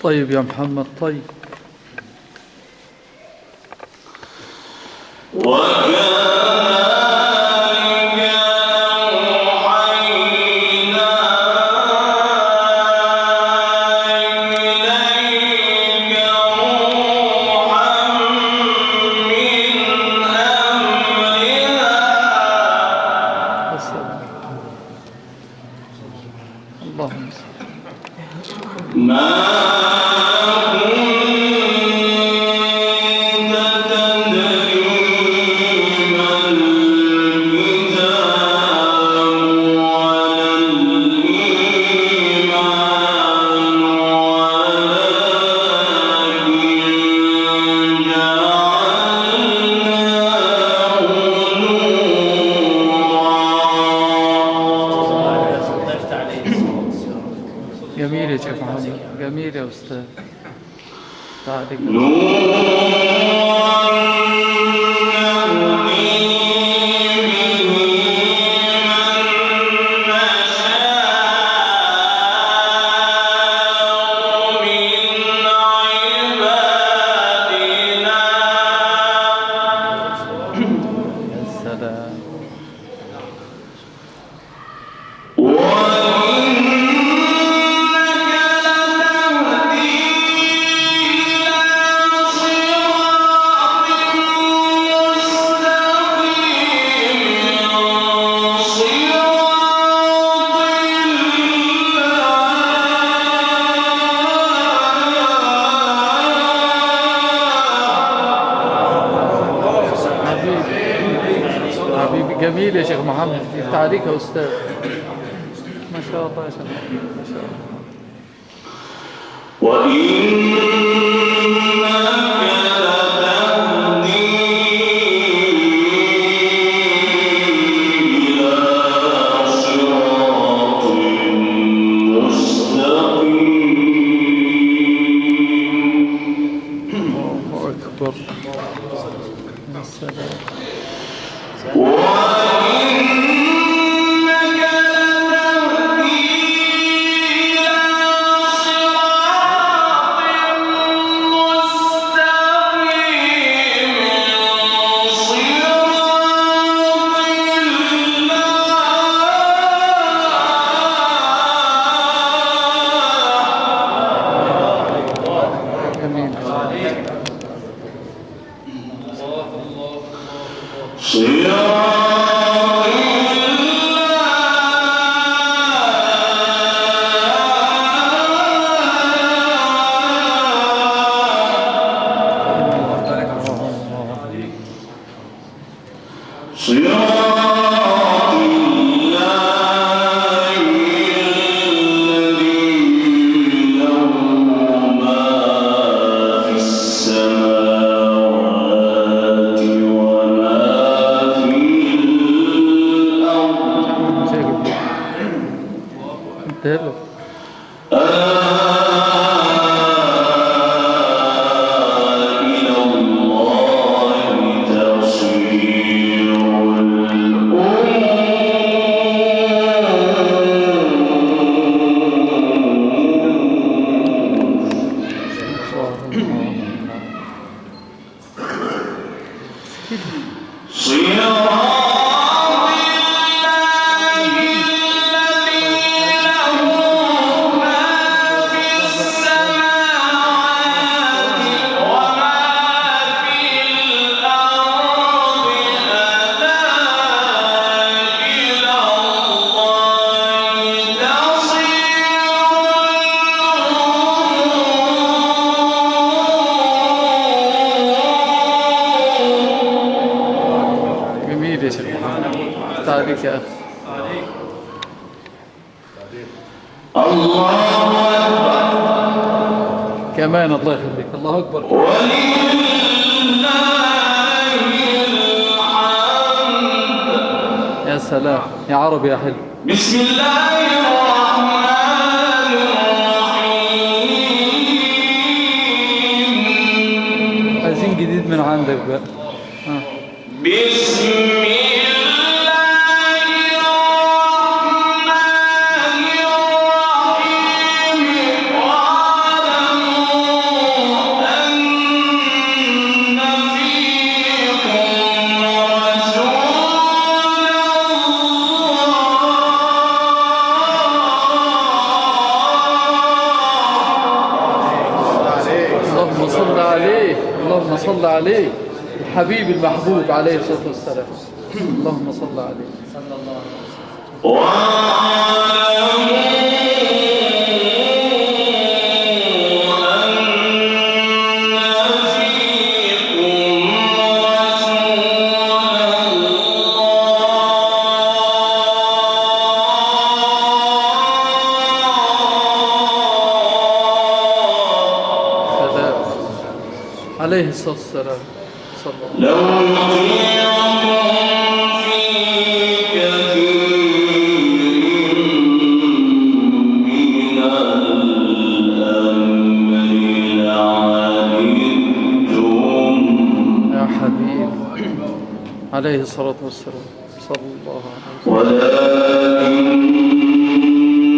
طيب يا محمد طيب. جميل يا شيخ محمد، جميل يا أستاذ. تعالي جميل يا شيخ محمد، يفتح عليك يا أستاذ. ما شاء الله يا شيخ محمد، ما شاء الله. الله أكبر. يا سلام. جميل يا شيخ محمد. تعليق يا أخي. الله أكبر. كمان الله يخليك. الله أكبر. يا سلام يا عربي يا حلو. بسم الله الرحمن الرحيم. عايزين جديد من عندك بقى. بسم الله الرحمن الرحيم. واعلموا أن فيكم رسول اللهم صل عليه. اللهم صل عليه الحبيب المحبوب عليه الصلاة والسلام. اللهم صل عليه. عليه الصلاة والسلام. صلى الله. لو يطيعكم في كثير من الأمر لعنتم. يا حبيب عليه الصلاة والسلام. صلى الله عليه وسلم. ولكن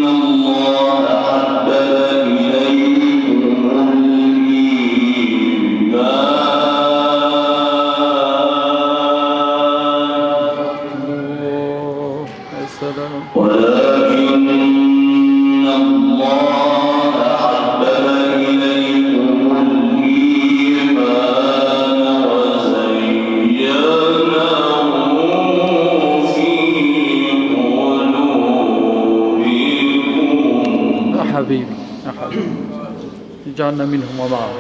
الله حبب إليكم ولكن الله حبب إليكم الإيمان وزينه في قلوبكم. يا حبيبي يا حبيبي اجعلنا منهم ومعهم.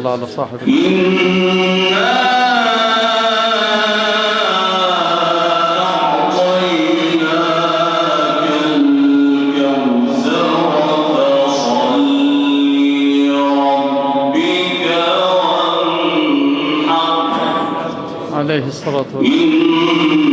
على صاحب عليه الصلاة والسلام.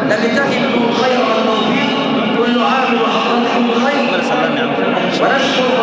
نبتغي منه الخير والتوفيق، كل عام وحضراتكم بخير ونشكر